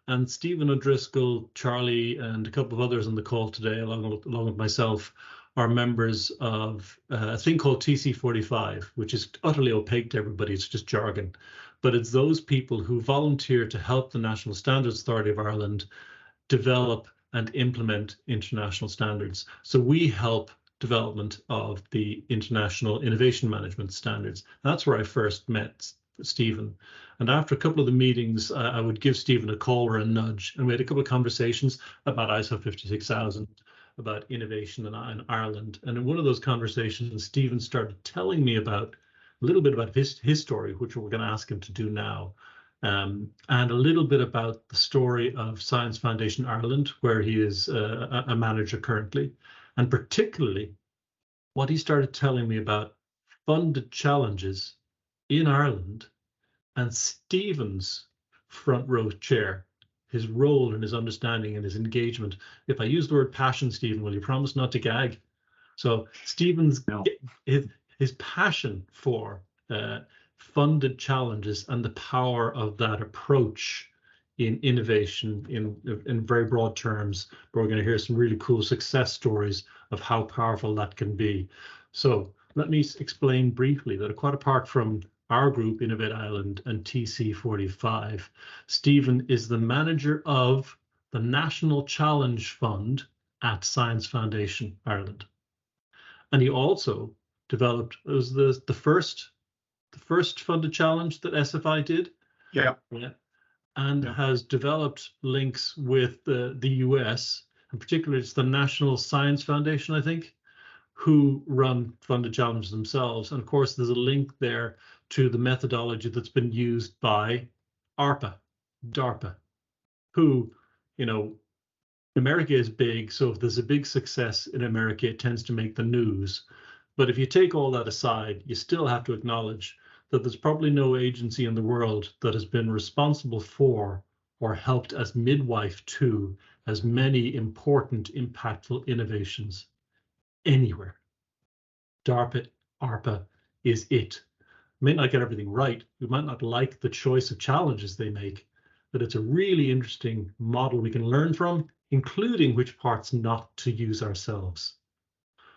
And Stephen O'Driscoll, Charlie, and a couple of others on the call today, along with myself, are members of a thing called TC45, which is utterly opaque to everybody. It's just jargon. But it's those people who volunteer to help the National Standards Authority of Ireland develop and implement international standards. So we help development of the International Innovation Management Standards. That's where I first met Stephen. And after a couple of the meetings, I would give Stephen a call or a nudge, and we had a couple of conversations about ISO 56000, about innovation in Ireland. And in one of those conversations, Stephen started telling me about a little bit about his story, which we're going to ask him to do now, and a little bit about the story of Science Foundation Ireland, where he is a manager currently, and particularly what he started telling me about funded challenges in Ireland and Stephen's front row chair, his role and his understanding and his engagement. If I use the word passion, Stephen, will you promise not to gag? So Stephen's his passion for funded challenges and the power of that approach in innovation in very broad terms. But we're going to hear some really cool success stories of how powerful that can be. So let me explain briefly that quite apart from our group, Innovate Island and TC45, Stephen is the manager of the National Challenge Fund at Science Foundation Ireland. And he also developed, it was the first funded challenge that SFI did. Yeah. And has developed links with the US, and particularly it's the National Science Foundation, I think, who run funded challenges themselves. And of course, there's a link there to the methodology that's been used by DARPA, who, America is big. So if there's a big success in America, it tends to make the news. But if you take all that aside, you still have to acknowledge that there's probably no agency in the world that has been responsible for or helped as midwife to as many important, impactful innovations anywhere. ARPA is it. May not get everything right. We might not like the choice of challenges they make, but it's a really interesting model we can learn from, including which parts not to use ourselves.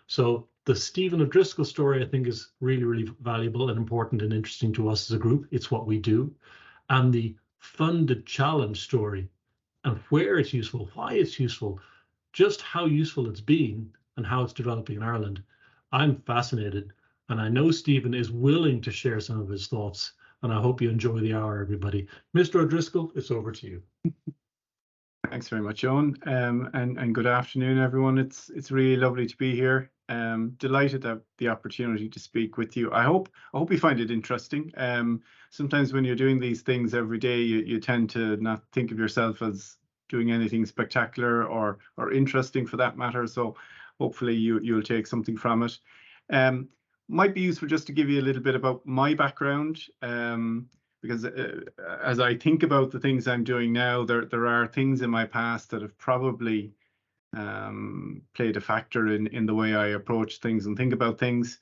So the Stephen O'Driscoll story, I think, is really, really valuable and important and interesting to us as a group. It's what we do. And the funded challenge story and where it's useful, why it's useful, just how useful it's been and how it's developing in Ireland. I'm fascinated. And I know Stephen is willing to share some of his thoughts. And I hope you enjoy the hour, everybody. Mr. O'Driscoll, it's over to you. Thanks very much, Owen. And good afternoon, everyone. It's really lovely to be here. Delighted to have the opportunity to speak with you. I hope you find it interesting. Sometimes when you're doing these things every day, you tend to not think of yourself as doing anything spectacular or interesting for that matter. So hopefully you'll take something from it. Might be useful just to give you a little bit about my background. Because as I think about the things I'm doing now, there are things in my past that have probably played a factor in the way I approach things and think about things.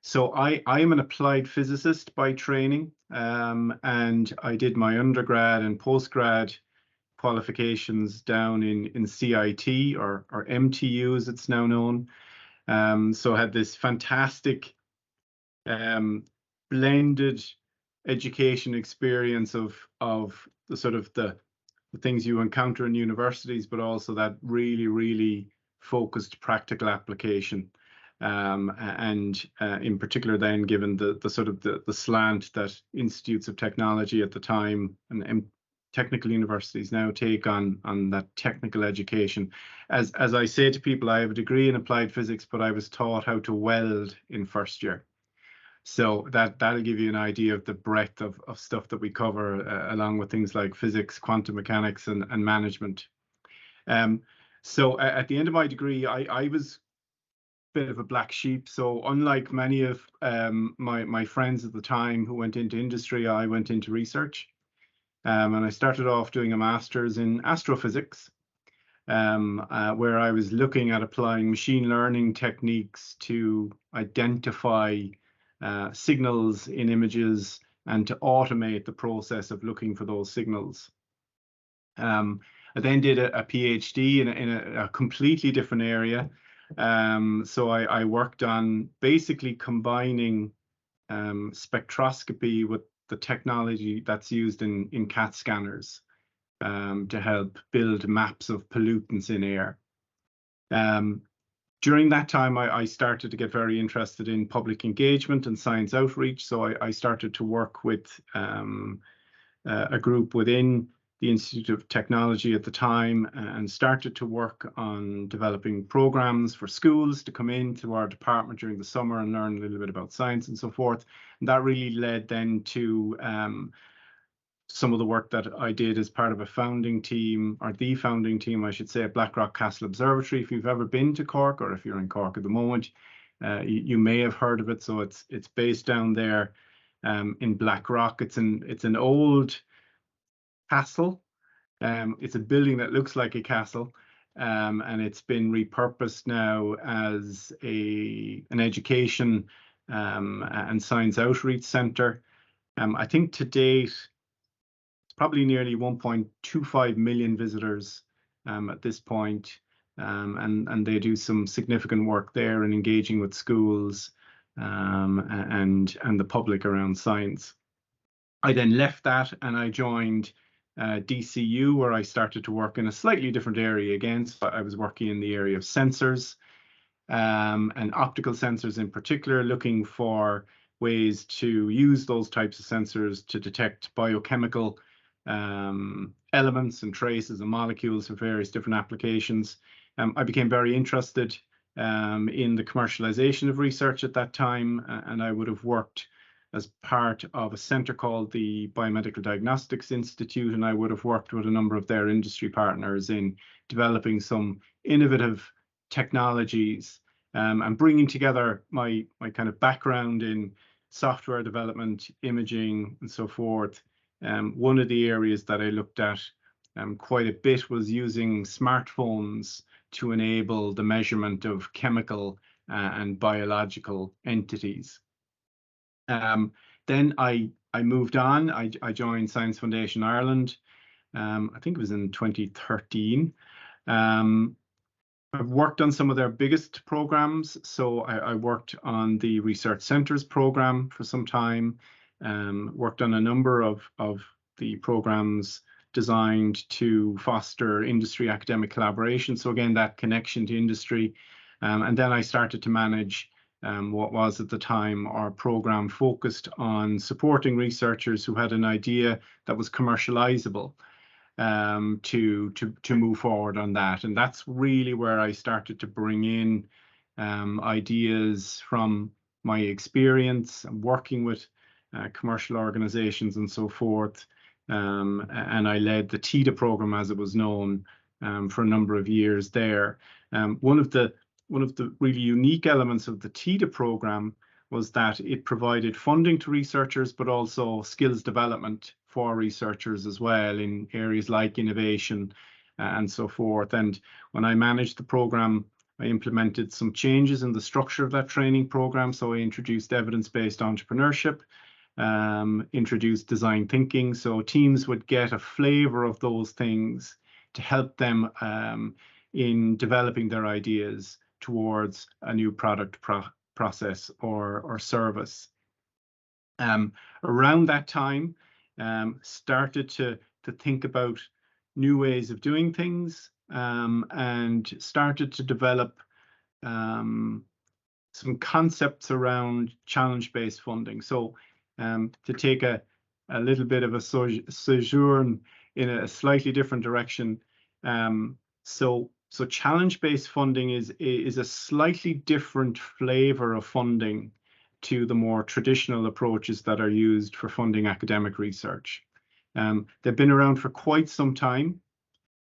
So I am an applied physicist by training, and I did my undergrad and postgrad qualifications down in CIT or MTU as it's now known. So I had this fantastic blended education experience of the sort of the things you encounter in universities, but also that really focused practical application, and in particular then given the sort of the slant that institutes of technology at the time and technical universities now take on that technical education. As I say to people, I have a degree in applied physics, but I was taught how to weld in first year. So that'll give you an idea of the breadth of stuff that we cover, along with things like physics, quantum mechanics, and management. So at the end of my degree, I was a bit of a black sheep. So unlike many of my friends at the time who went into industry, I went into research. And I started off doing a master's in astrophysics, where I was looking at applying machine learning techniques to identify signals in images and to automate the process of looking for those signals. I then did a PhD in a completely different area. So I worked on basically combining spectroscopy with the technology that's used in CAT scanners to help build maps of pollutants in air. During that time, I started to get very interested in public engagement and science outreach. So I started to work with a group within the Institute of Technology at the time, and started to work on developing programs for schools to come into our department during the summer and learn a little bit about science and so forth. And that really led then to some of the work that I did as part of a founding team, or the founding team, I should say, at Blackrock Castle Observatory. If you've ever been to Cork, or if you're in Cork at the moment, you may have heard of it. So it's based down there in Blackrock. It's an old castle. It's a building that looks like a castle, and it's been repurposed now as an education and science outreach centre. I think to date, it's probably nearly 1.25 million visitors at this point, and they do some significant work there in engaging with schools and the public around science. I then left that and I joined DCU, where I started to work in a slightly different area again. So I was working in the area of sensors and optical sensors in particular, looking for ways to use those types of sensors to detect biochemical elements and traces and molecules for various different applications. I became very interested in the commercialization of research at that time, and I would have worked as part of a center called the Biomedical Diagnostics Institute, and I would have worked with a number of their industry partners in developing some innovative technologies and bringing together my kind of background in software development, imaging, and so forth. One of the areas that I looked at quite a bit was using smartphones to enable the measurement of chemical and biological entities. Then I moved on. I joined Science Foundation Ireland. I think it was in 2013. I've worked on some of their biggest programs. So I worked on the Research Centres program for some time, worked on a number of the programs designed to foster industry academic collaboration. So again, that connection to industry. And then I started to manage what was at the time our program focused on supporting researchers who had an idea that was commercializable to move forward on that. And that's really where I started to bring in ideas from my experience working with commercial organizations and so forth. And I led the TIDA program, as it was known, for a number of years there. One of the really unique elements of the TIDA program was that it provided funding to researchers, but also skills development for researchers as well in areas like innovation and so forth. And when I managed the program, I implemented some changes in the structure of that training program. So I introduced evidence-based entrepreneurship, introduced design thinking. So teams would get a flavor of those things to help them in developing their ideas towards a new product process or service. Around that time, started to think about new ways of doing things and started to develop some concepts around challenge-based funding. So to take a little bit of a sojourn in a slightly different direction. So challenge-based funding is a slightly different flavor of funding to the more traditional approaches that are used for funding academic research. They've been around for quite some time,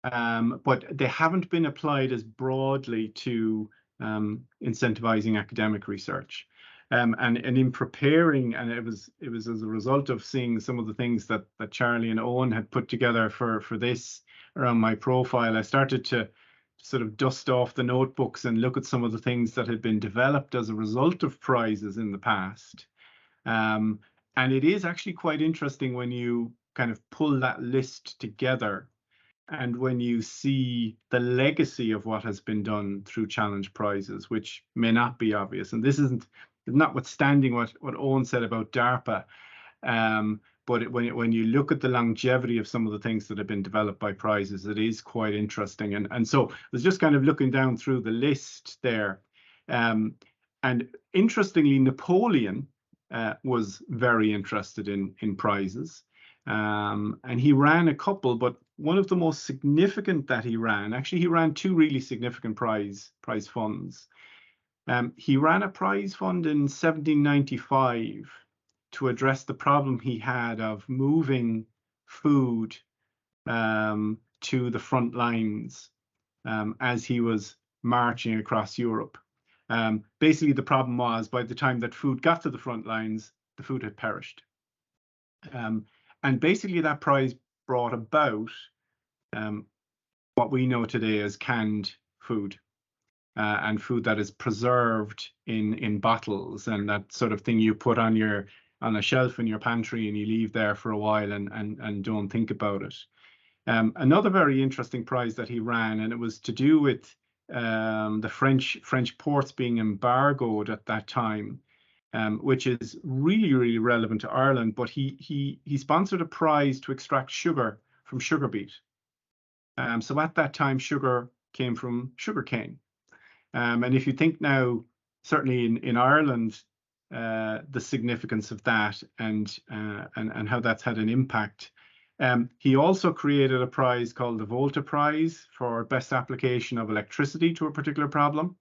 but they haven't been applied as broadly to incentivizing academic research. And in preparing, and it was as a result of seeing some of the things that Charlie and Owen had put together for this around my profile, I started to sort of dust off the notebooks and look at some of the things that had been developed as a result of prizes in the past. And it is actually quite interesting when you kind of pull that list together And when you see the legacy of what has been done through challenge prizes, which may not be obvious, and this isn't notwithstanding what Owen said about DARPA, but when you look at the longevity of some of the things that have been developed by prizes, it is quite interesting. And so I was just kind of looking down through the list there. And interestingly, Napoleon was very interested in prizes. And he ran a couple, but one of the most significant that he ran two really significant prize funds. He ran a prize fund in 1795 to address the problem he had of moving food to the front lines as he was marching across Europe. Basically, the problem was by the time that food got to the front lines, the food had perished. And basically, that prize brought about what we know today as canned food. And food that is preserved in bottles, and that sort of thing you put on a shelf in your pantry and you leave there for a while and don't think about it. Another very interesting prize that he ran, and it was to do with the French ports being embargoed at that time, which is really relevant to Ireland. But he sponsored a prize to extract sugar from sugar beet. So at that time, sugar came from sugarcane. And if you think now, certainly in Ireland, the significance of that and how that's had an impact. He also created a prize called the Volta Prize for best application of electricity to a particular problem.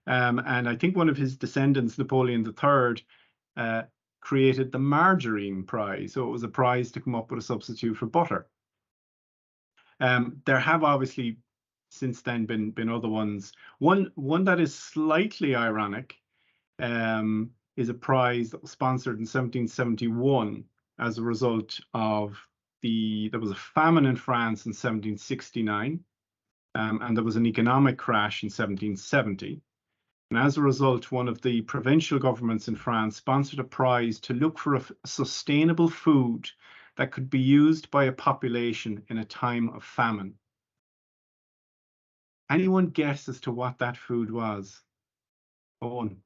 And I think one of his descendants, Napoleon III, created the Margarine Prize. So it was a prize to come up with a substitute for butter. There have obviously since then been other ones. One that is slightly ironic is a prize that was sponsored in 1771 as a result of there was a famine in France in 1769, and there was an economic crash in 1770. And as a result, one of the provincial governments in France sponsored a prize to look for a sustainable food that could be used by a population in a time of famine. Anyone guess as to what that food was? Owen.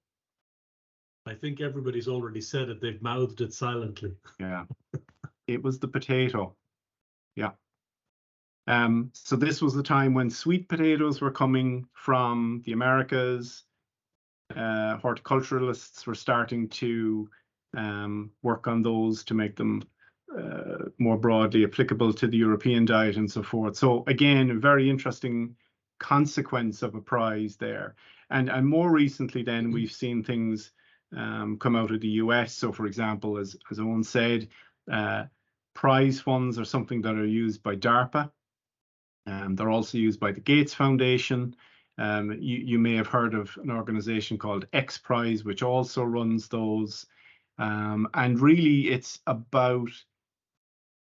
I think everybody's already said it. They've mouthed it silently. Yeah, it was the potato. Yeah. So this was the time when sweet potatoes were coming from the Americas. Horticulturalists were starting to work on those to make them more broadly applicable to the European diet and so forth. So again, a very interesting consequence of a prize there. And more recently then we've seen things come out of the US. So for example, as Owen said, prize funds are something that are used by DARPA. They're also used by the Gates Foundation. You may have heard of an organization called X Prize, which also runs those. And really it's about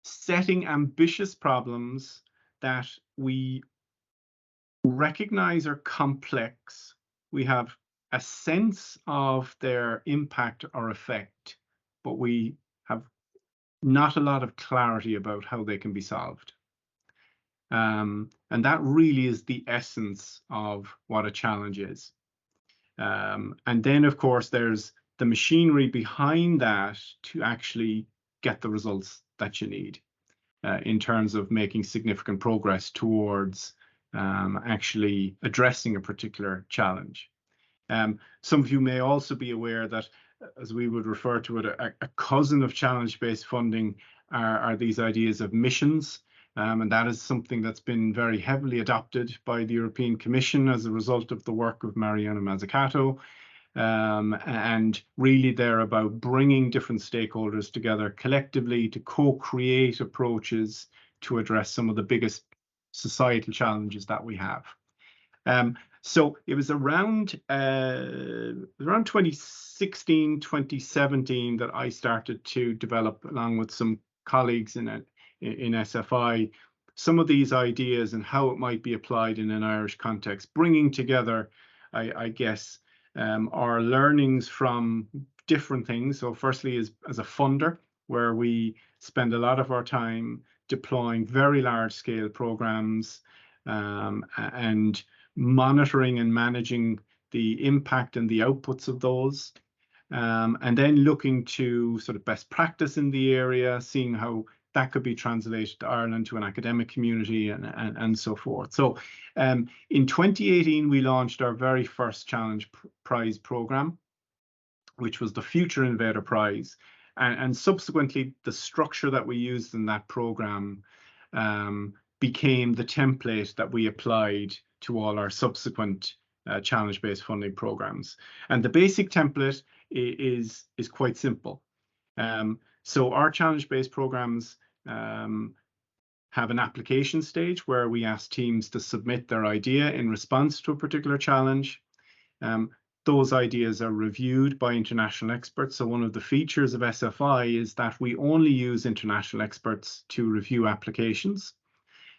setting ambitious problems that we recognize are complex. We have a sense of their impact or effect, but we have not a lot of clarity about how they can be solved. And that really is the essence of what a challenge is. And then, of course, there's the machinery behind that to actually get the results that you need in terms of making significant progress towards actually addressing a particular challenge. Some of you may also be aware that, as we would refer to it, a cousin of challenge-based funding are these ideas of missions. And that is something that's been very heavily adopted by the European Commission as a result of the work of Mariana Mazzucato. And really they're about bringing different stakeholders together collectively to co-create approaches to address some of the biggest societal challenges that we have. So it was around 2016, 2017 that I started to develop, along with some colleagues in SFI, some of these ideas and how it might be applied in an Irish context, bringing together, I guess, our learnings from different things. So firstly, as a funder, where we spend a lot of our time deploying very large scale programs, and monitoring and managing the impact and the outputs of those. And then looking to sort of best practice in the area, seeing how that could be translated to Ireland, to an academic community, and so forth. So in 2018, we launched our very first Challenge Prize program, which was the Future Innovator Prize. And subsequently, the structure that we used in that program became the template that we applied to all our subsequent challenge-based funding programs. And the basic template is quite simple. So our challenge-based programs have an application stage where we ask teams to submit their idea in response to a particular challenge. Those ideas are reviewed by international experts. So one of the features of SFI is that we only use international experts to review applications.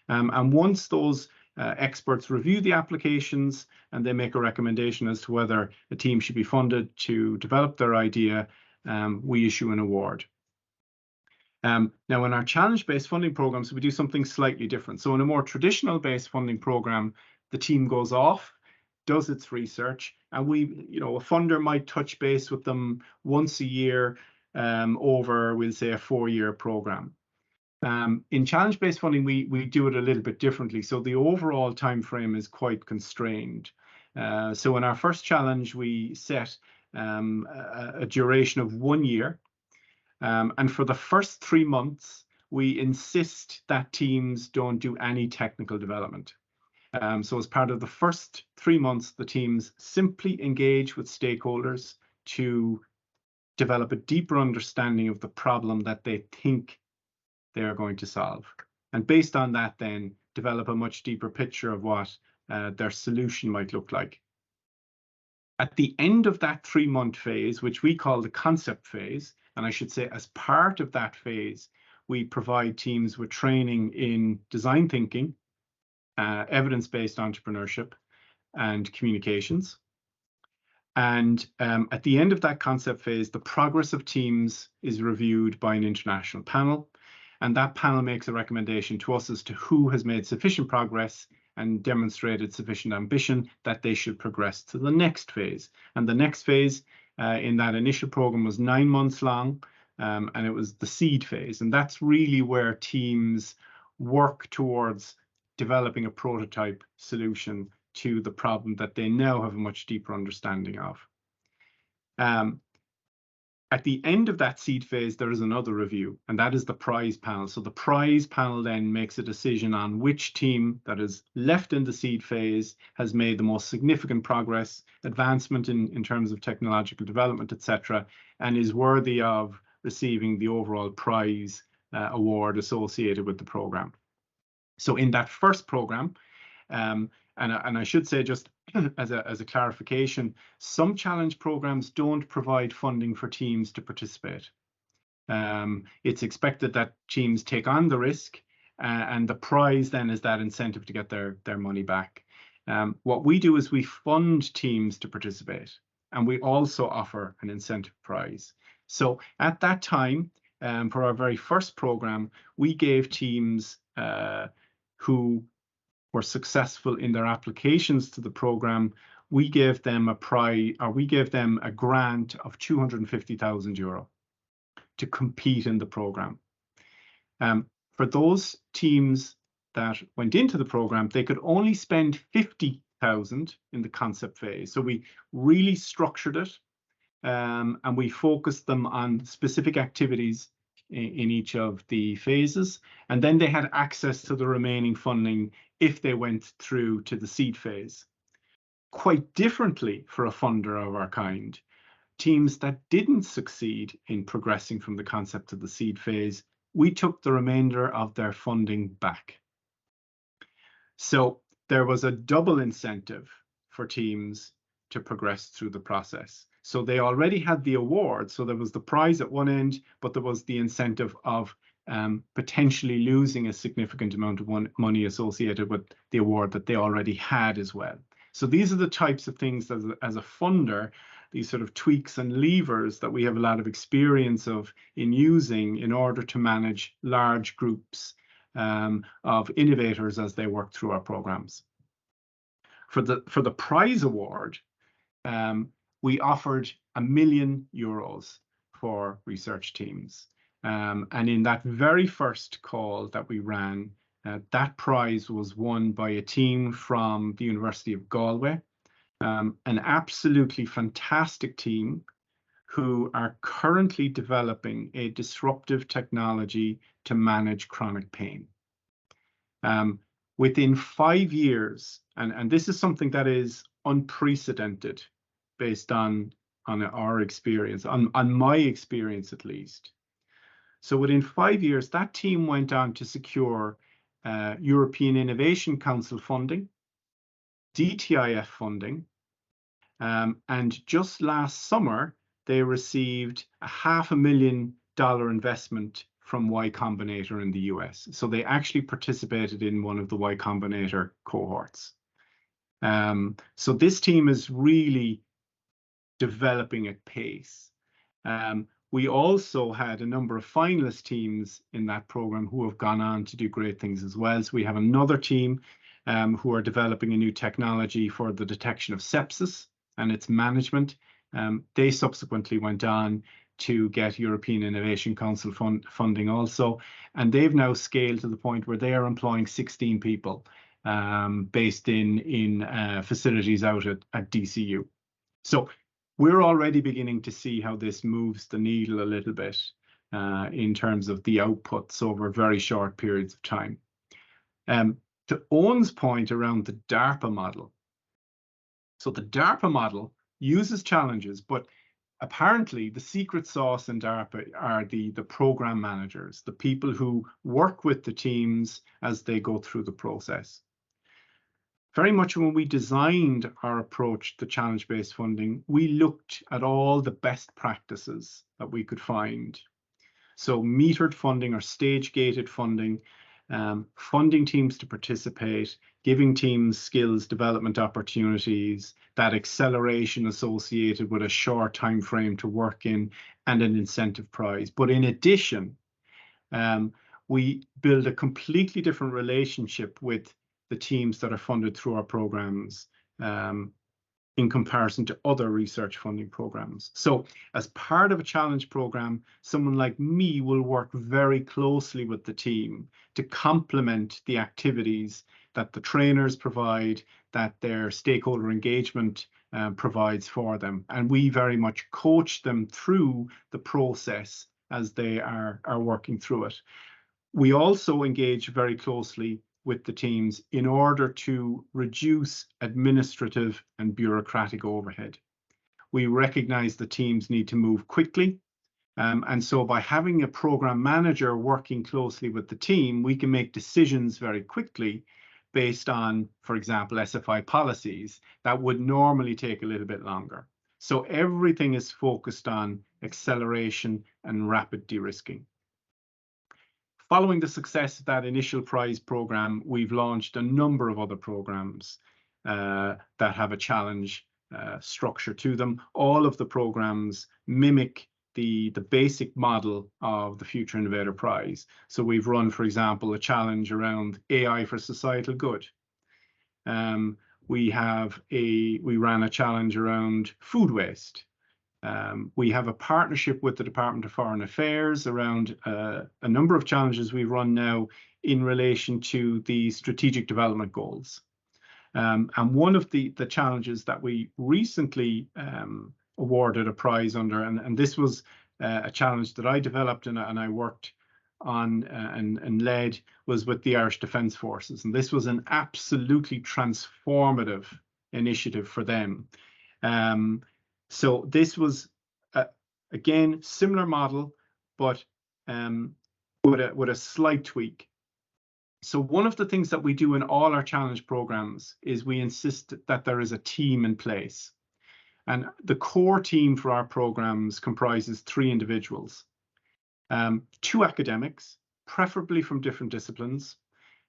And once those experts review the applications and they make a recommendation as to whether a team should be funded to develop their idea, we issue an award. Now, in our challenge-based funding programs, we do something slightly different. So in a more traditional based funding program, the team goes off, does its research, and a funder might touch base with them once a year over, we'll say, a 4-year program. In challenge-based funding, we do it a little bit differently. So the overall time frame is quite constrained. So in our first challenge, we set a duration of 1 year. And for the first 3 months, we insist that teams don't do any technical development. So as part of the first 3 months, the teams simply engage with stakeholders to develop a deeper understanding of the problem that they think they are going to solve. And based on that, then develop a much deeper picture of what their solution might look like. At the end of that 3-month phase, which we call the concept phase, and I should say as part of that phase, we provide teams with training in design thinking, evidence-based entrepreneurship, and communications. And at the end of that concept phase, the progress of teams is reviewed by an international panel. And that panel makes a recommendation to us as to who has made sufficient progress and demonstrated sufficient ambition that they should progress to the next phase. And the next phase in that initial program was 9 months long, and it was the seed phase. And that's really where teams work towards developing a prototype solution to the problem that they now have a much deeper understanding of. At the end of that seed phase, there is another review, and that is the prize panel. So the prize panel then makes a decision on which team that is left in the seed phase has made the most significant progress, advancement in terms of technological development, etc., and is worthy of receiving the overall prize award associated with the program. So in that first program, and I should say, just as a clarification, some challenge programs don't provide funding for teams to participate. It's expected that teams take on the risk, and the prize then is that incentive to get their money back. What we do is we fund teams to participate, and we also offer an incentive prize. So at that time, for our very first program, we gave teams who were successful in their applications to the program, we gave them a prize, or we gave them a grant of €250,000 to compete in the program. For those teams that went into the program, they could only spend $50,000 in the concept phase. So we really structured it, and we focused them on specific activities in each of the phases, and then they had access to the remaining funding if they went through to the seed phase. Quite differently for a funder of our kind, teams that didn't succeed in progressing from the concept to the seed phase, we took the remainder of their funding back. So there was a double incentive for teams to progress through the process. So they already had the award, so there was the prize at one end, but there was the incentive of potentially losing a significant amount of money associated with the award that they already had as well. So these are the types of things that, as a funder, these sort of tweaks and levers that we have a lot of experience of in using in order to manage large groups of innovators as they work through our programs. For the prize award, we offered €1 million for research teams. And in that very first call that we ran, that prize was won by a team from the University of Galway, an absolutely fantastic team who are currently developing a disruptive technology to manage chronic pain. Within 5 years, and this is something that is unprecedented based on our experience, on my experience at least. So within 5 years, that team went on to secure European Innovation Council funding, DTIF funding, and just last summer, they received a $500,000 investment from Y Combinator in the US. So they actually participated in one of the Y Combinator cohorts. So this team is really developing at pace. We also had a number of finalist teams in that program who have gone on to do great things as well. So we have another team who are developing a new technology for the detection of sepsis and its management. They subsequently went on to get European Innovation Council funding also, and they've now scaled to the point where they are employing 16 people based in facilities out at DCU. So we're already beginning to see how this moves the needle a little bit in terms of the outputs over very short periods of time. To Owen's point around the DARPA model. So the DARPA model uses challenges, but apparently the secret sauce in DARPA are the program managers, the people who work with the teams as they go through the process. Very much when we designed our approach to challenge-based funding, we looked at all the best practices that we could find. So metered funding or stage-gated funding, funding teams to participate, giving teams skills development opportunities, that acceleration associated with a short time frame to work in, and an incentive prize. But in addition, we build a completely different relationship with the teams that are funded through our programs in comparison to other research funding programs. So as part of a challenge program, someone like me will work very closely with the team to complement the activities that the trainers provide, that their stakeholder engagement provides for them. And we very much coach them through the process as they are working through it. We also engage very closely with the teams in order to reduce administrative and bureaucratic overhead. We recognize the teams need to move quickly. And so by having a program manager working closely with the team, we can make decisions very quickly based on, for example, SFI policies that would normally take a little bit longer. So everything is focused on acceleration and rapid de-risking. Following the success of that initial prize program, we've launched a number of other programs that have a challenge structure to them. All of the programs mimic the basic model of the Future Innovator Prize. So we've run, for example, a challenge around AI for societal good. We ran a challenge around food waste. We have a partnership with the Department of Foreign Affairs around a number of challenges we run now in relation to the strategic development goals. And one of the challenges that we recently awarded a prize under, and this was a challenge that I developed and I worked on and led, was with the Irish Defence Forces. And this was an absolutely transformative initiative for them. So this was, again, similar model, but with a slight tweak. So one of the things that we do in all our challenge programs is we insist that there is a team in place. And the core team for our programs comprises 3 individuals, 2 academics, preferably from different disciplines,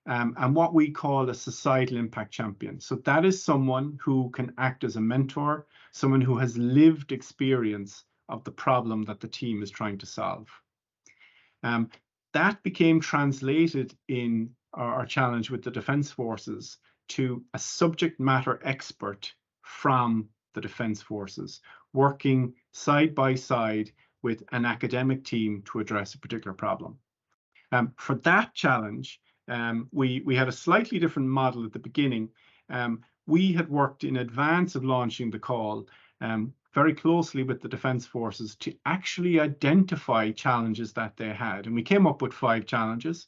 and what we call a societal impact champion. So that is someone who can act as a mentor, someone who has lived experience of the problem that the team is trying to solve. that became translated in our challenge with the Defence Forces to a subject matter expert from the Defence Forces, working side by side with an academic team to address a particular problem. For that challenge, we had a slightly different model at the beginning. We had worked in advance of launching the call very closely with the Defence Forces to actually identify challenges that they had. And we came up with 5 challenges.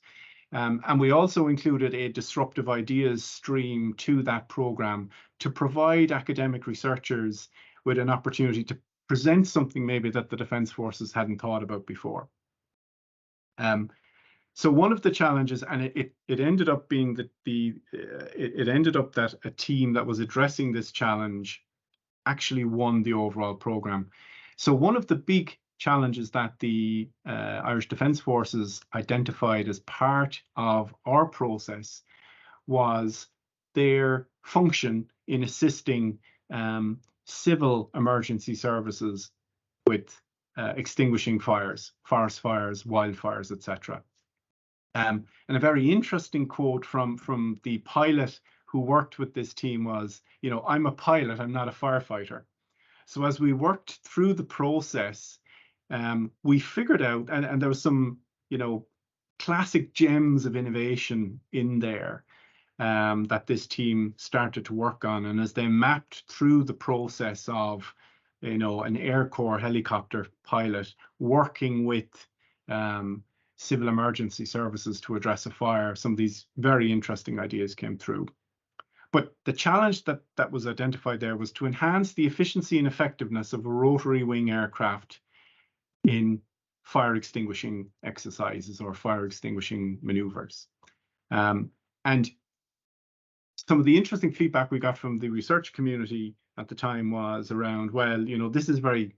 And we also included a disruptive ideas stream to that program to provide academic researchers with an opportunity to present something maybe that the Defence Forces hadn't thought about before. So one of the challenges, and it ended up being that it ended up that a team that was addressing this challenge actually won the overall program. So one of the big challenges that the Irish Defence Forces identified as part of our process was their function in assisting civil emergency services with extinguishing fires, forest fires, wildfires, etc. And a very interesting quote from the pilot who worked with this team was, you know, I'm a pilot, I'm not a firefighter. So as we worked through the process, we figured out, and there was some, you know, classic gems of innovation in there that this team started to work on. And as they mapped through the process of, you know, an Air Corps helicopter pilot working with civil emergency services to address a fire, some of these very interesting ideas came through. But the challenge that was identified there was to enhance the efficiency and effectiveness of a rotary wing aircraft in fire extinguishing exercises or fire extinguishing maneuvers. And some of the interesting feedback we got from the research community at the time was around, well, you know, this is very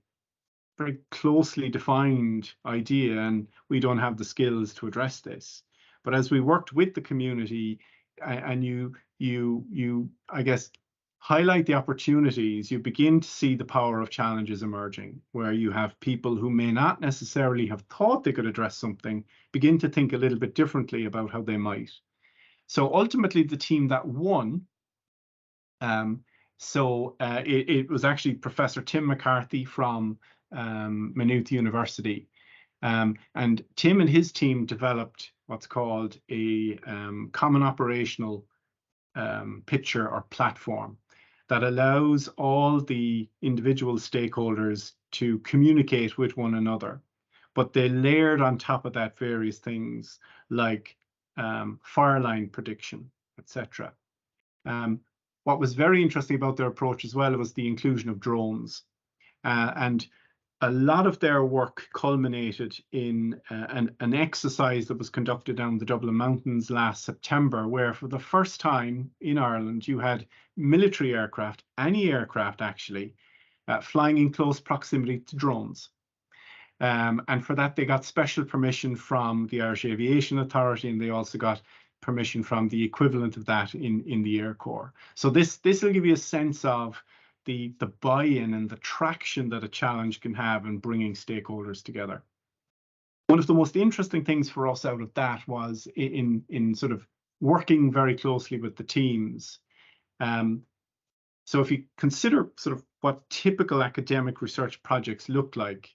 closely defined idea and we don't have the skills to address this. But as we worked with the community and you I guess highlight the opportunities, you begin to see the power of challenges emerging, where you have people who may not necessarily have thought they could address something begin to think a little bit differently about how they might. So ultimately the team that won, it was actually Professor Tim McCarthy from Maynooth University. And Tim and his team developed what's called a common operational picture or platform that allows all the individual stakeholders to communicate with one another. But they layered on top of that various things like fire line prediction, etc. What was very interesting about their approach as well was the inclusion of drones. And a lot of their work culminated in an exercise that was conducted down the Dublin Mountains last September, where for the first time in Ireland, you had military aircraft, any aircraft actually, flying in close proximity to drones. And for that, they got special permission from the Irish Aviation Authority, and they also got permission from the equivalent of that in the Air Corps. So this will give you a sense of the buy-in and the traction that a challenge can have in bringing stakeholders together. One of the most interesting things for us out of that was in sort of working very closely with the teams. So if you consider sort of what typical academic research projects look like,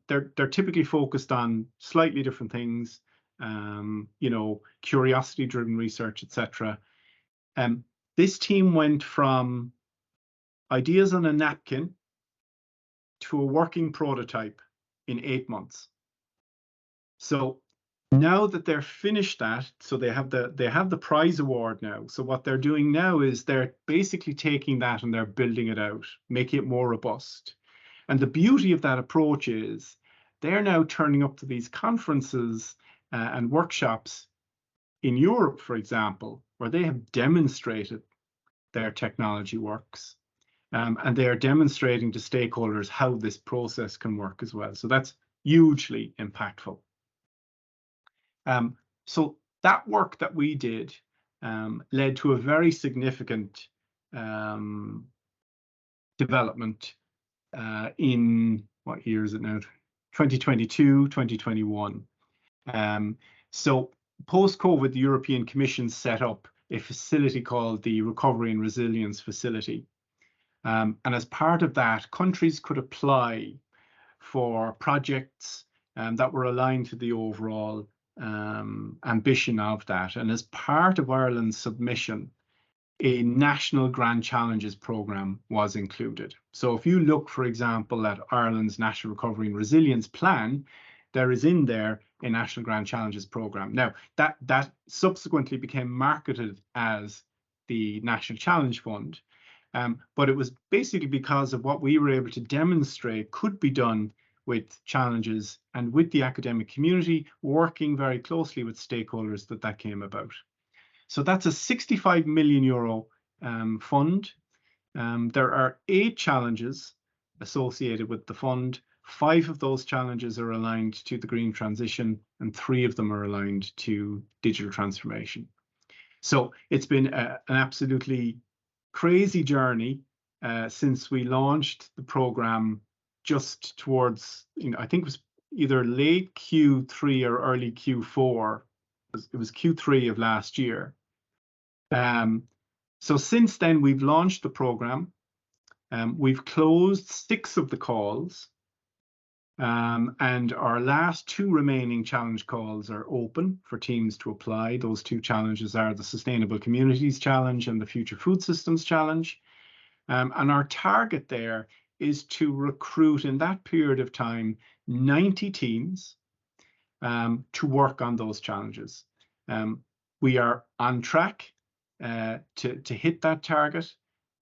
they're typically focused on slightly different things, you know, curiosity-driven research, etc. This team went from ideas on a napkin to a working prototype in 8 months. So now that they're finished that, so they have the prize award now. So what they're doing now is they're basically taking that and they're building it out, making it more robust. And the beauty of that approach is they're now turning up to these conferences and workshops in Europe, for example, where they have demonstrated their technology works. And they are demonstrating to stakeholders how this process can work as well. So that's hugely impactful. So that work that we did led to a very significant development in, what year is it now? 2022, 2021. So post-COVID, the European Commission set up a facility called the Recovery and Resilience Facility. And as part of that, countries could apply for projects that were aligned to the overall ambition of that. And as part of Ireland's submission, a national grand challenges programme was included. So if you look, for example, at Ireland's National Recovery and Resilience Plan, there is in there a national grand challenges programme. Now, that subsequently became marketed as the National Challenge Fund, but it was basically because of what we were able to demonstrate could be done with challenges and with the academic community, working very closely with stakeholders, that came about. So that's a 65 million euro fund. There are 8 challenges associated with the fund. 5 of those challenges are aligned to the green transition, and 3 of them are aligned to digital transformation. So it's been an absolutely crazy journey since we launched the program just towards, I think it was either late Q3 or early Q4. It was Q3 of last year. So since then, we've launched the program. We've closed 6 of the calls. And our last 2 remaining challenge calls are open for teams to apply. Those 2 challenges are the Sustainable Communities Challenge and the Future Food Systems Challenge. And our target there is to recruit in that period of time 90 teams to work on those challenges. We are on track to hit that target,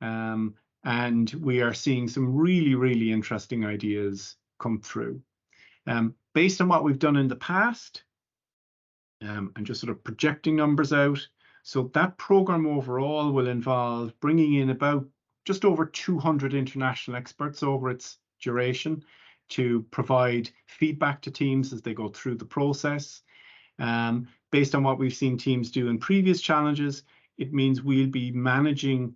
and we are seeing some really, really interesting ideas come through. Based on what we've done in the past, and just sort of projecting numbers out, so that program overall will involve bringing in about just over 200 international experts over its duration to provide feedback to teams as they go through the process. Based on what we've seen teams do in previous challenges, it means we'll be managing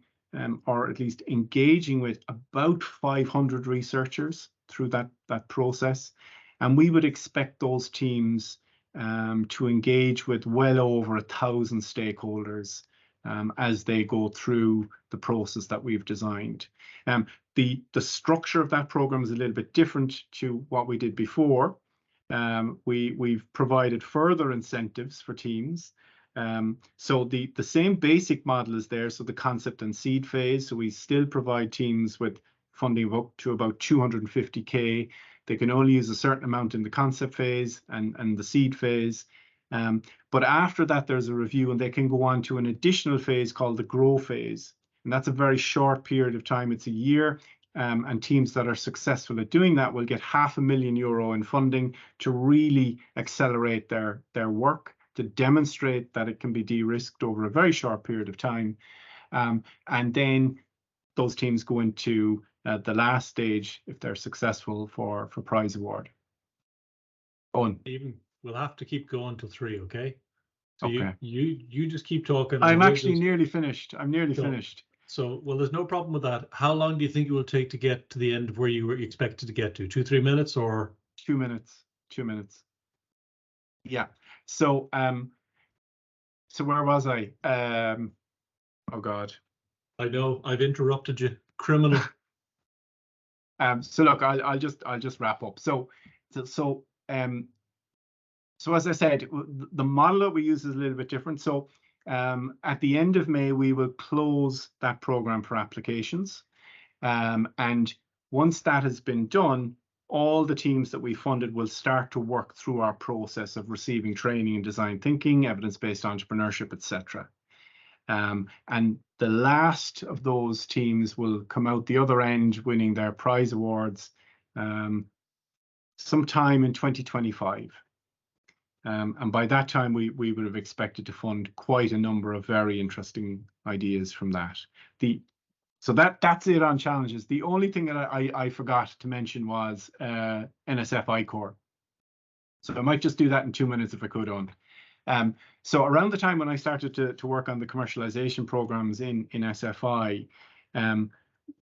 or at least engaging with about 500 researchers through that process. And we would expect those teams to engage with well over 1,000 stakeholders as they go through the process that we've designed. The structure of that program is a little bit different to what we did before. We've provided further incentives for teams. So the same basic model is there, so the concept and seed phase. So we still provide teams with funding of up to about 250k. They can only use a certain amount in the concept phase and the seed phase. But after that, there's a review, and they can go on to an additional phase called the grow phase. And that's a very short period of time. It's a year. And teams that are successful at doing that will get €500,000 in funding to really accelerate their work, to demonstrate that it can be de-risked over a very short period of time. And then those teams go into the last stage, if they're successful, for prize award. Owen. Even we'll have to keep going till 3, okay? So okay. You just keep talking. I'm actually nearly finished. I'm nearly finished. So, well, there's no problem with that. How long do you think it will take to get to the end of where you were expected to get to? 2-3 minutes or? 2 minutes. 2 minutes. Yeah. So, so where was I? Oh God. I know I've interrupted you. Criminal. So look, I'll just wrap up. So as I said, the model that we use is a little bit different. So at the end of May, we will close that program for applications. And once that has been done, all the teams that we funded will start to work through our process of receiving training in design thinking, evidence-based entrepreneurship, etc. And the last of those teams will come out the other end winning their prize awards sometime in 2025. And by that time, we would have expected to fund quite a number of very interesting ideas from that. So that's it on challenges. The only thing that I forgot to mention was NSF I-Core. So I might just do that in 2 minutes if I could, on. So around the time when I started to work on the commercialization programs in SFI,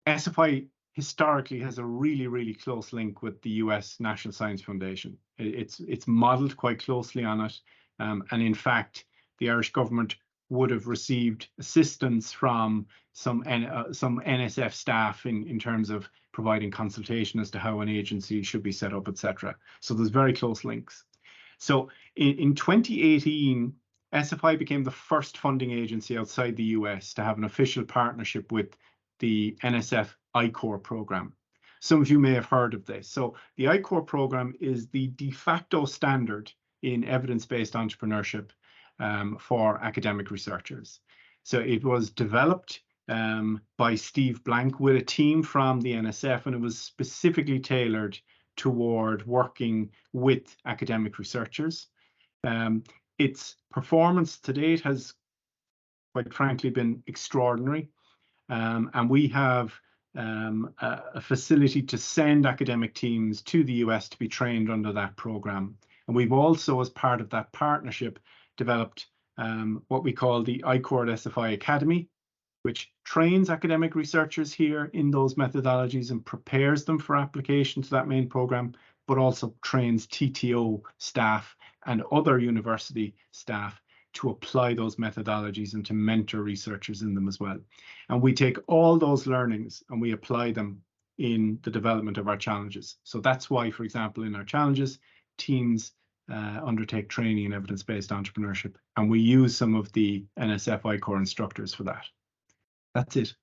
SFI historically has a really, really close link with the US National Science Foundation. It's modeled quite closely on it. And in fact, the Irish government would have received assistance from some NSF staff in terms of providing consultation as to how an agency should be set up, etc. So there's very close links. So in 2018, SFI became the first funding agency outside the US to have an official partnership with the NSF I-Core program. Some of you may have heard of this. So the I-Core program is the de facto standard in evidence-based entrepreneurship for academic researchers. So it was developed by Steve Blank with a team from the NSF, and it was specifically tailored toward working with academic researchers. Its performance to date has, quite frankly, been extraordinary. And we have a facility to send academic teams to the US to be trained under that program. And we've also, as part of that partnership, developed what we call the I-Core SFI Academy, which trains academic researchers here in those methodologies and prepares them for application to that main program, but also trains TTO staff and other university staff to apply those methodologies and to mentor researchers in them as well. And we take all those learnings and we apply them in the development of our challenges. So that's why, for example, in our challenges, teams undertake training in evidence-based entrepreneurship, and we use some of the NSF I-Core instructors for that. That's it.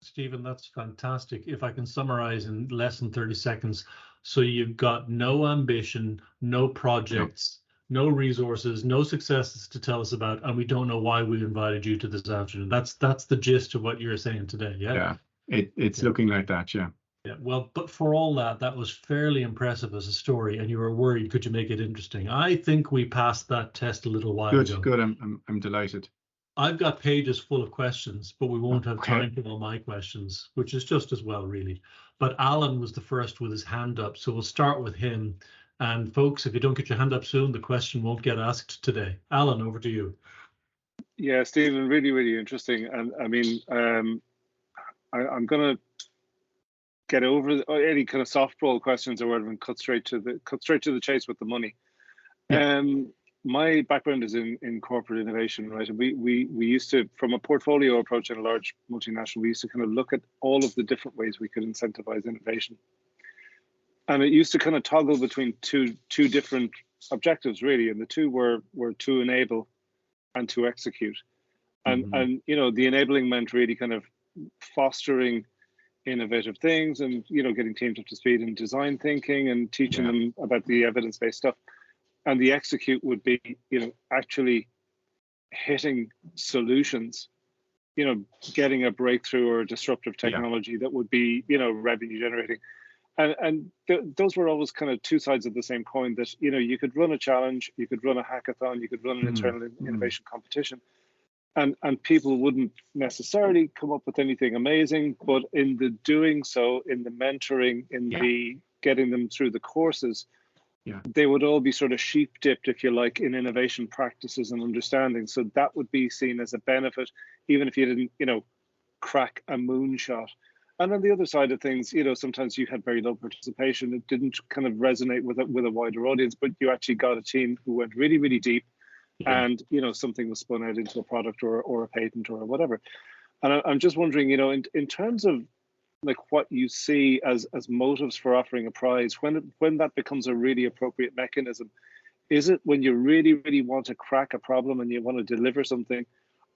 Stephen, that's fantastic. If I can summarize in less than 30 seconds. So you've got no ambition, no projects, no resources, no successes to tell us about, and we don't know why we invited you to this afternoon. That's the gist of what you're saying today, yeah? Yeah, it's looking like that, yeah. Yeah, well, but for all that, that was fairly impressive as a story, and you were worried, could you make it interesting? I think we passed that test a little while ago. Good, I'm delighted. I've got pages full of questions, but we won't have time for all my questions, which is just as well, really. But Alan was the first with his hand up, so we'll start with him. And folks, if you don't get your hand up soon, the question won't get asked today. Alan, over to you. Yeah, Stephen, really, really interesting. And I mean, I'm going to get over any kind of softball questions or whatever and cut straight to the chase with the money. Yeah. My background is in corporate innovation, right? And we used to, from a portfolio approach in a large multinational, we used to kind of look at all of the different ways we could incentivize innovation. And it used to kind of toggle between two different objectives, really. And the two were to enable and to execute. And you know, the enabling meant really kind of fostering innovative things and, you know, getting teams up to speed in design thinking and teaching them about the evidence-based stuff. And the execute would be, you know, actually hitting solutions, you know, getting a breakthrough or a disruptive technology that would be, you know, revenue generating. And those were always kind of two sides of the same coin, that, you know, you could run a challenge, you could run a hackathon, you could run an internal innovation competition, and people wouldn't necessarily come up with anything amazing, but in the doing so, in the mentoring, in the getting them through the courses, they would all be sort of sheep dipped, if you like, in innovation practices and understanding. So that would be seen as a benefit, even if you didn't, you know, crack a moonshot. And on the other side of things, you know, sometimes you had very low participation. It didn't kind of resonate with a wider audience, but you actually got a team who went really, really deep, and, you know, something was spun out into a product or a patent or whatever. And I'm just wondering, you know, in terms of like what you see as motives for offering a prize, when that becomes a really appropriate mechanism, is it when you really, really want to crack a problem and you want to deliver something?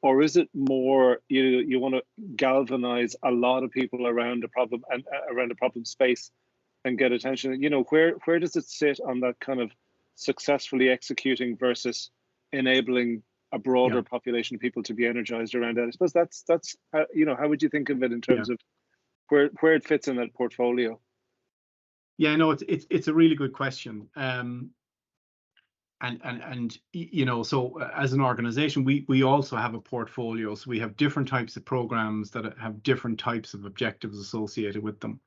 Or is it more you want to galvanize a lot of people around a problem and around a problem space and get attention? You know, where does it sit on that kind of successfully executing versus enabling a broader population of people to be energized around that? I suppose that's you know, how would you think of it in terms of where it fits in that portfolio? Yeah, no, it's a really good question. And you know, so as an organization, we also have a portfolio. So we have different types of programs that have different types of objectives associated with them.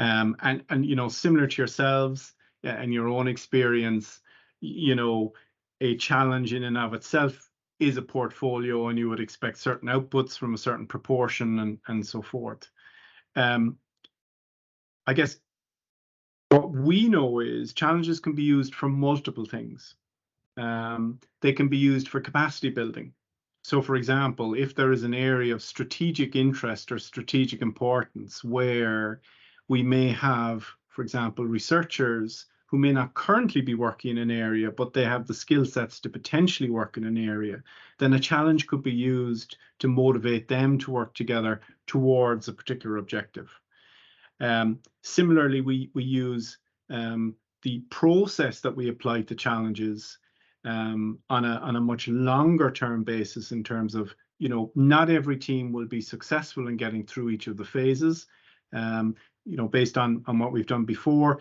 And you know, similar to yourselves and your own experience, you know, a challenge in and of itself is a portfolio, and you would expect certain outputs from a certain proportion and so forth. I guess what we know is challenges can be used for multiple things. They can be used for capacity building. So, for example, if there is an area of strategic interest or strategic importance where we may have, for example, researchers who may not currently be working in an area, but they have the skill sets to potentially work in an area, then a challenge could be used to motivate them to work together towards a particular objective. Similarly, we use the process that we apply to challenges on a much longer term basis, in terms of, not every team will be successful in getting through each of the phases. Based on what we've done before,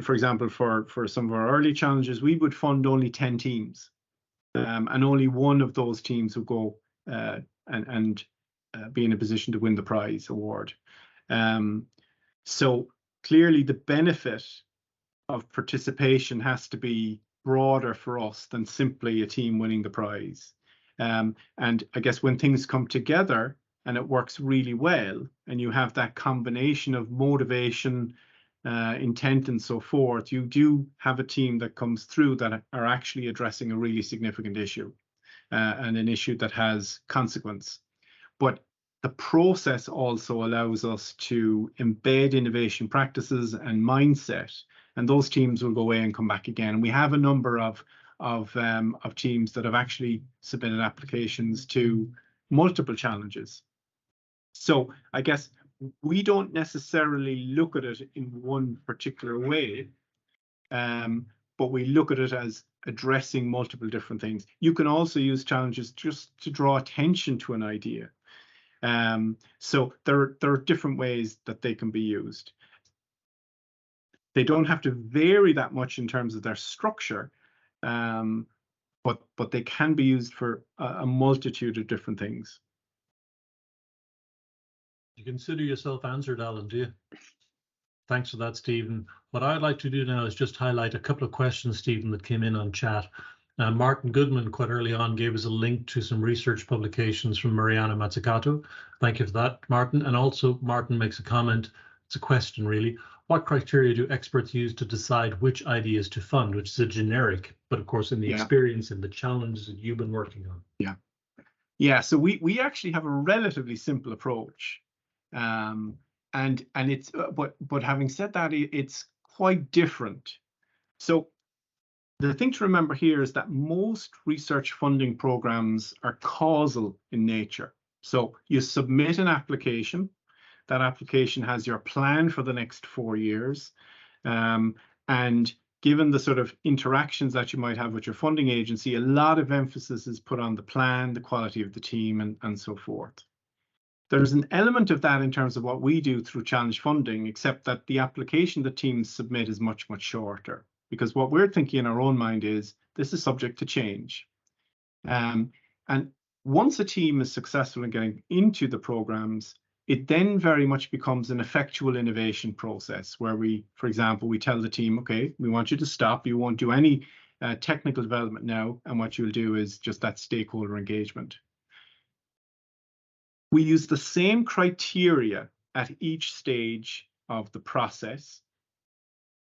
for example, for some of our early challenges, we would fund only 10 teams, and only one of those teams will go and be in a position to win the prize award. So clearly the benefit of participation has to be broader for us than simply a team winning the prize. And I guess when things come together and it works really well, and you have that combination of motivation, intent, and so forth, you do have a team that comes through that are actually addressing a really significant issue, and an issue that has consequence. But the process also allows us to embed innovation practices and mindset, and those teams will go away and come back again. And we have a number of teams that have actually submitted applications to multiple challenges. So I guess we don't necessarily look at it in one particular way, but we look at it as addressing multiple different things. You can also use challenges just to draw attention to an idea. So there are different ways that they can be used. They don't have to vary that much in terms of their structure, but they can be used for a multitude of different things. You consider yourself answered, Alan, do you? Thanks for that, Stephen. What I'd like to do now is just highlight a couple of questions, Stephen, that came in on chat. Martin Goodman quite early on gave us a link to some research publications from Mariana Mazzucato. Thank you for that, Martin. And also Martin makes a comment, it's a question really. What criteria do experts use to decide which ideas to fund, which is a generic, but of course in the experience and the challenges that you've been working on? Yeah, so we actually have a relatively simple approach. And it's, but having said that, it's quite different. So the thing to remember here is that most research funding programs are causal in nature. So you submit an application, that application has your plan for the next 4 years. And given the sort of interactions that you might have with your funding agency, a lot of emphasis is put on the plan, the quality of the team, and so forth. There's an element of that in terms of what we do through challenge funding, except that the application that teams submit is much, much shorter. Because what we're thinking in our own mind is this is subject to change. And once a team is successful in getting into the programs, it then very much becomes an effectual innovation process where we, for example, we tell the team, okay, we want you to stop. You won't do any technical development now. And what you'll do is just that stakeholder engagement. We use the same criteria at each stage of the process.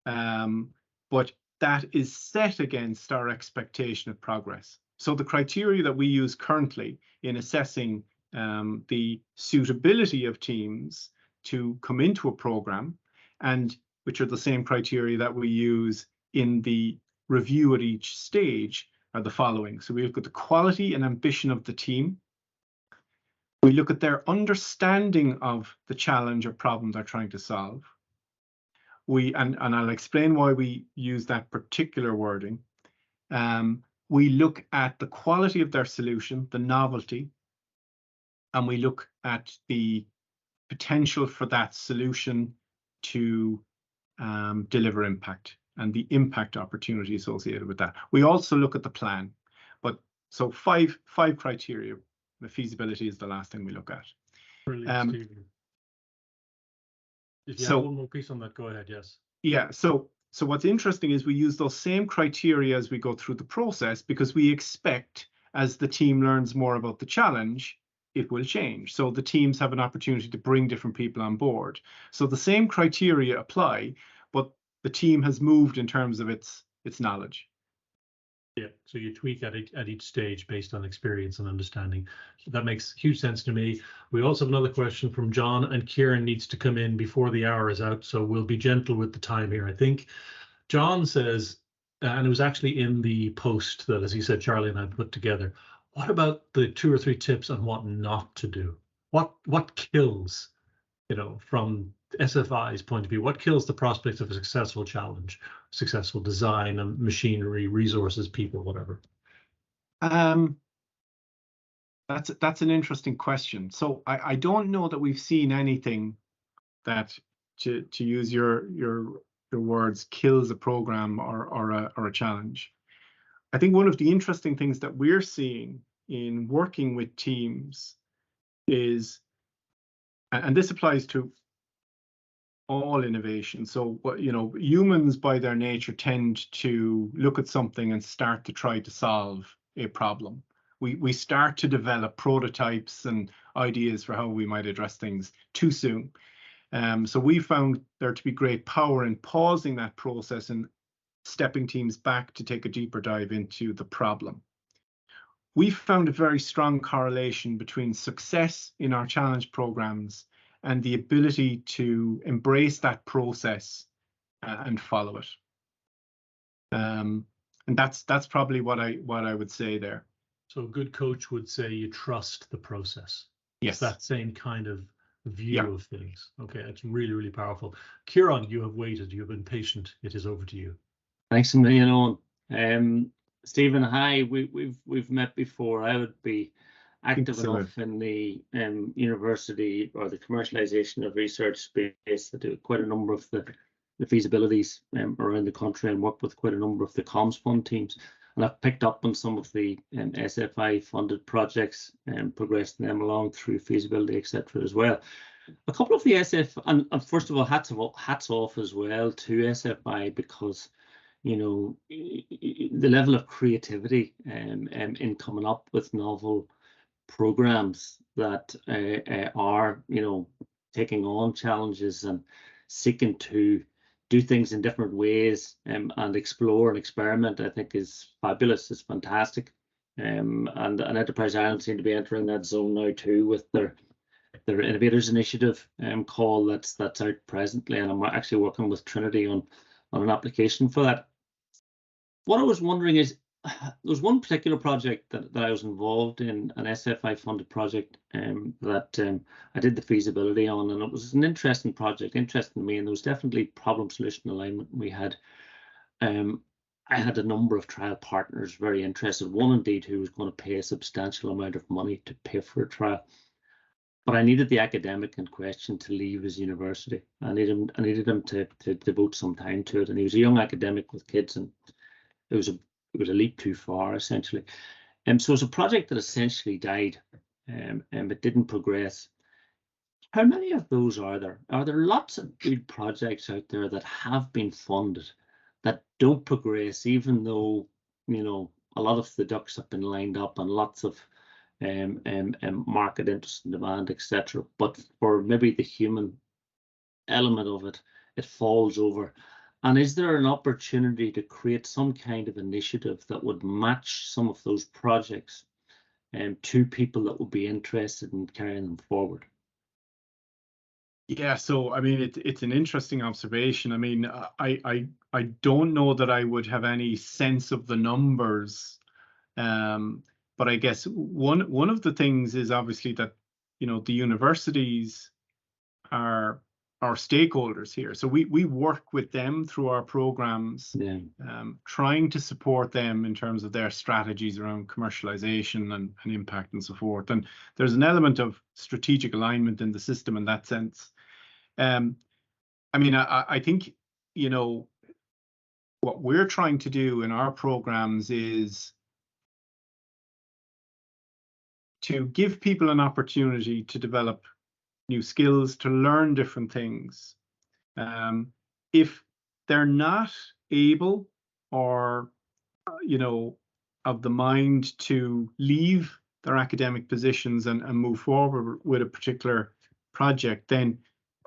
But that is set against our expectation of progress. So the criteria that we use currently in assessing the suitability of teams to come into a program, and which are the same criteria that we use in the review at each stage, are the following. So we look at the quality and ambition of the team. We look at their understanding of the challenge or problem they're trying to solve. And I'll explain why we use that particular wording. We look at the quality of their solution, the novelty, and we look at the potential for that solution to deliver impact and the impact opportunity associated with that. We also look at the plan. But so five criteria. The feasibility is the last thing we look at. Brilliant, Stephen. If you have one more piece on that, go ahead, yes. Yeah, so what's interesting is we use those same criteria as we go through the process, because we expect, as the team learns more about the challenge, it will change. So the teams have an opportunity to bring different people on board. So the same criteria apply, but the team has moved in terms of its knowledge. Yeah, so you tweak at each stage based on experience and understanding. That makes huge sense to me. We also have another question from John, and Kieran needs to come in before the hour is out, so we'll be gentle with the time here, I think. John says, and it was actually in the post that, as he said, Charlie and I put together, what about the 2 or 3 tips on what not to do? What kills, from SFI's point of view, what kills the prospect of a successful challenge, successful design and machinery, resources, people, whatever? That's an interesting question. So I don't know that we've seen anything that, to use your words, kills a program or a challenge. I think one of the interesting things that we're seeing in working with teams is, and this applies to all innovation. So, humans by their nature tend to look at something and start to try to solve a problem. We start to develop prototypes and ideas for how we might address things too soon. So we found there to be great power in pausing that process and stepping teams back to take a deeper dive into the problem. We found a very strong correlation between success in our challenge programs and the ability to embrace that process and follow it. And that's probably what I would say there. So a good coach would say you trust the process. Yes. It's that same kind of view of things. Okay, it's really, really powerful. Kieran, you have waited, you have been patient. It is over to you. Thanks a million, Owen. Stephen, hi. We've met before. I would be active enough in the university or the commercialization of research space to do quite a number of the feasibilities around the country and work with quite a number of the comms fund teams. And I've picked up on some of the SFI funded projects and progressed them along through feasibility, etc. as well. A couple of the SF, and first of all, hats off as well to SFI, because the level of creativity in coming up with novel programs that are taking on challenges and seeking to do things in different ways and explore and experiment, I think is fabulous. It's fantastic. And Enterprise Ireland seem to be entering that zone now too with their Innovators Initiative call that's out presently, and I'm actually working with Trinity on an application for that. What I was wondering is, there was one particular project that I was involved in, an SFI funded project that I did the feasibility on, and it was an interesting project, interesting to me, and there was definitely problem solution alignment. We had I had a number of trial partners very interested, one indeed who was going to pay a substantial amount of money to pay for a trial. But I needed the academic in question to leave his university. I needed him to devote some time to it, and he was a young academic with kids, and it was a leap too far, essentially. So it's a project that essentially died, and it didn't progress. How many of those are there? Are there lots of good projects out there that have been funded that don't progress, even though a lot of the ducks have been lined up and lots of market interest and demand, etc. But for maybe the human element of it, it falls over? And is there an opportunity to create some kind of initiative that would match some of those projects to people that would be interested in carrying them forward? Yeah, so I mean, it's an interesting observation. I mean, I don't know that I would have any sense of the numbers, but I guess one of the things is obviously that the universities are our stakeholders here. So we work with them through our programs, trying to support them in terms of their strategies around commercialization and impact and so forth. And there's an element of strategic alignment in the system in that sense. I mean, I think, what we're trying to do in our programs is to give people an opportunity to develop new skills, to learn different things. If they're not able or, of the mind to leave their academic positions and move forward with a particular project, then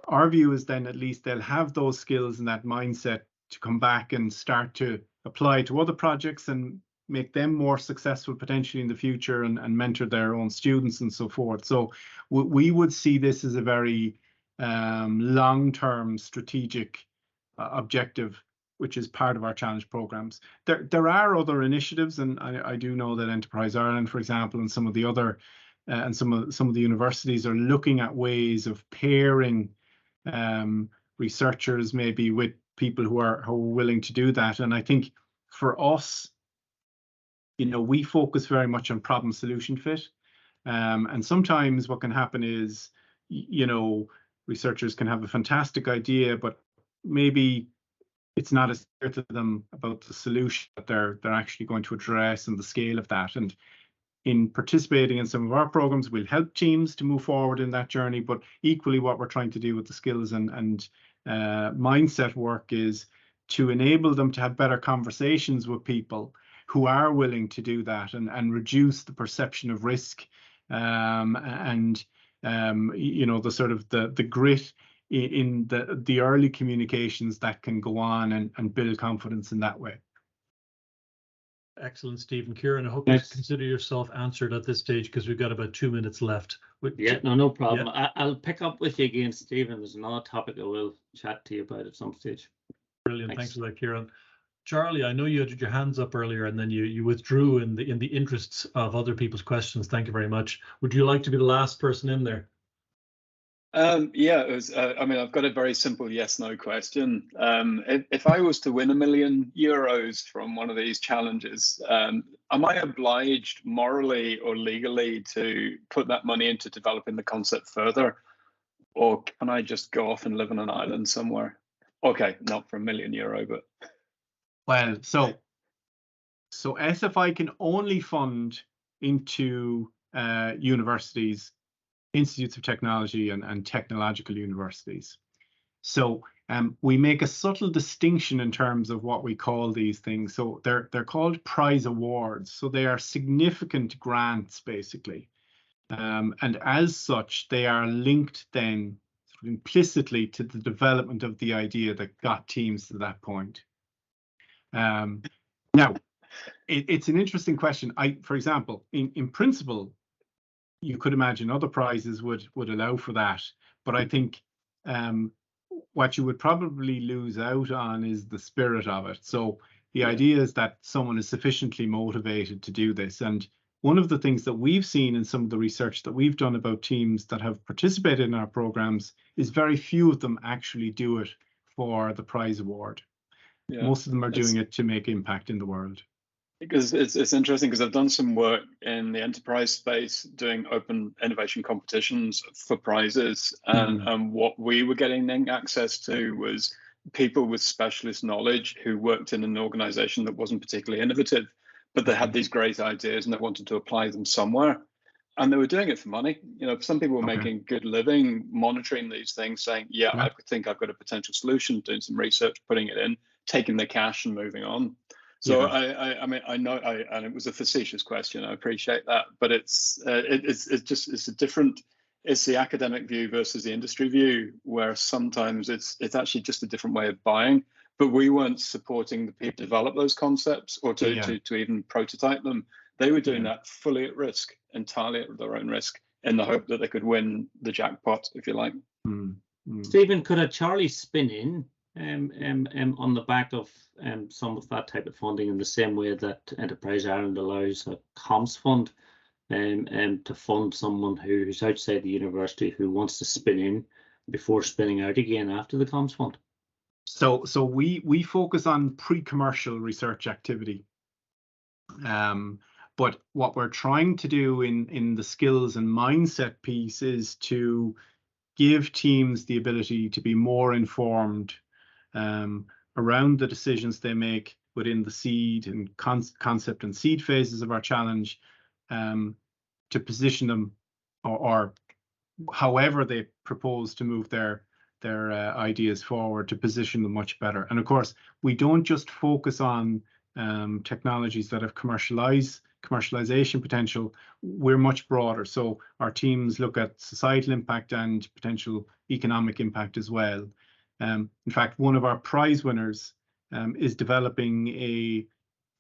our view is then at least they'll have those skills and that mindset to come back and start to apply to other projects and make them more successful potentially in the future, and mentor their own students and so forth. So we would see this as a very long-term strategic objective, which is part of our challenge programs. There are other initiatives, and I do know that Enterprise Ireland, for example, and some of the other and some of the universities are looking at ways of pairing researchers maybe with people who are willing to do that. And I think for us, we focus very much on problem solution fit. And sometimes what can happen is, researchers can have a fantastic idea, but maybe it's not as clear to them about the solution that they're actually going to address and the scale of that. And in participating in some of our programs, we'll help teams to move forward in that journey. But equally, what we're trying to do with the skills and mindset work is to enable them to have better conversations with people who are willing to do that, and reduce the perception of risk, and the sort of the grit in the early communications that can go on and build confidence in that way. Excellent, Stephen. Kieran, I hope you consider yourself answered at this stage, because we've got about 2 minutes left. Yeah, no problem. Yeah. I'll pick up with you again, Stephen. There's another topic I will chat to you about at some stage. Brilliant. Thanks for that, Kieran. Charlie, I know you had your hands up earlier and then you withdrew in the interests of other people's questions. Thank you very much. Would you like to be the last person in there? Yeah, it was, I've got a very simple yes/no question. If I was to win €1 million from one of these challenges, am I obliged morally or legally to put that money into developing the concept further? Or can I just go off and live on an island somewhere? Okay, not for €1 million, but... Well, so SFI can only fund into universities, institutes of technology, and technological universities. So we make a subtle distinction in terms of what we call these things. So they're called prize awards. So they are significant grants, basically. And as such, they are linked then sort of implicitly to the development of the idea that got teams to that point. Now, it's an interesting question. For example, in principle, you could imagine other prizes would allow for that, but I think what you would probably lose out on is the spirit of it. So the idea is that someone is sufficiently motivated to do this. And one of the things that we've seen in some of the research that we've done about teams that have participated in our programs is very few of them actually do it for the prize award. Yeah, most of them are doing it to make impact in the world. Because it's interesting, because I've done some work in the enterprise space doing open innovation competitions for prizes, and what we were getting access to was people with specialist knowledge who worked in an organization that wasn't particularly innovative, but they had these great ideas and they wanted to apply them somewhere, and they were doing it for money. Some people were making good living monitoring these things, saying, I think I've got a potential solution, doing some research, putting it in, taking the cash and moving on. So I know, and it was a facetious question. I appreciate that, but it's a different. It's the academic view versus the industry view, where sometimes it's actually just a different way of buying. But we weren't supporting the people to develop those concepts or to even prototype them. They were doing that fully at risk, entirely at their own risk, in the hope that they could win the jackpot, if you like. Stephen, could a Charlie spin in on the back of some of that type of funding, in the same way that Enterprise Ireland allows a comms fund to fund someone who's outside the university who wants to spin in before spinning out again after the comms fund? So we focus on pre-commercial research activity. But what we're trying to do in the skills and mindset piece is to give teams the ability to be more informed around the decisions they make within the seed and concept and seed phases of our challenge, to position them, or however they propose to move their ideas forward, to position them much better. And of course, we don't just focus on technologies that have commercialization potential, we're much broader. So our teams look at societal impact and potential economic impact as well. In fact, one of our prize winners is developing a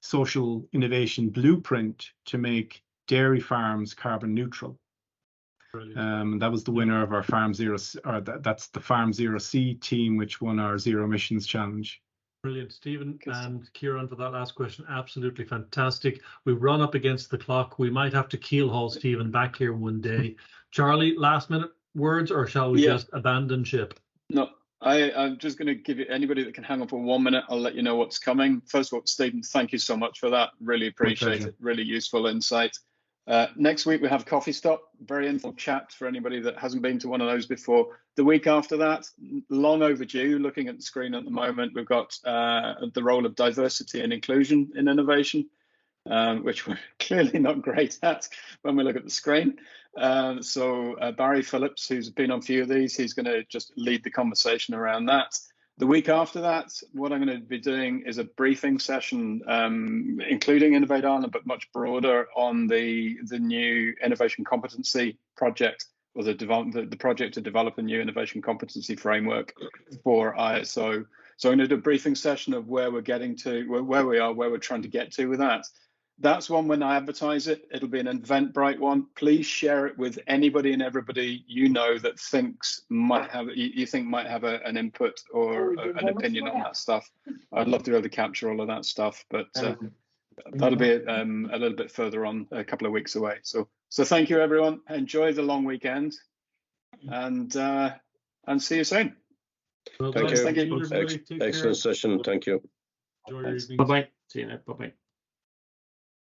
social innovation blueprint to make dairy farms carbon neutral. That was the winner of our Farm Zero, or that's the Farm Zero C team, which won our Zero Emissions Challenge. Brilliant, Stephen and Kieran, for that last question. Absolutely fantastic. We've run up against the clock. We might have to keelhaul Stephen back here one day. Charlie, last minute words, or shall we just abandon ship? No, I'm just going to give you, anybody that can hang on for 1 minute, I'll let you know what's coming. First of all, Stephen, thank you so much for that. Really appreciate it. Really useful insight. Next week we have Coffee Stop, very informal chat for anybody that hasn't been to one of those before. The week after that, long overdue, looking at the screen at the moment, we've got the role of diversity and inclusion in innovation, which we're clearly not great at when we look at the screen. So Barry Phillips, who's been on a few of these, he's going to just lead the conversation around that. The week after that, what I'm going to be doing is a briefing session, including Innovate Island, but much broader, on the new innovation competency project, or the project to develop a new innovation competency framework for ISO. So I'm going to do a briefing session of where we're getting to, where we are, where we're trying to get to with that. That's one, when I advertise it, it'll be an Eventbrite one. Please share it with anybody and everybody you know that might have an input or an opinion on that stuff. I'd love to be able to capture all of that stuff, but that'll be a little bit further on, a couple of weeks away. So thank you, everyone. Enjoy the long weekend, and see you soon. Well, thank you. Thank you. Excellent session. Thank you. Enjoy your evening. Bye bye. See you now. Bye bye.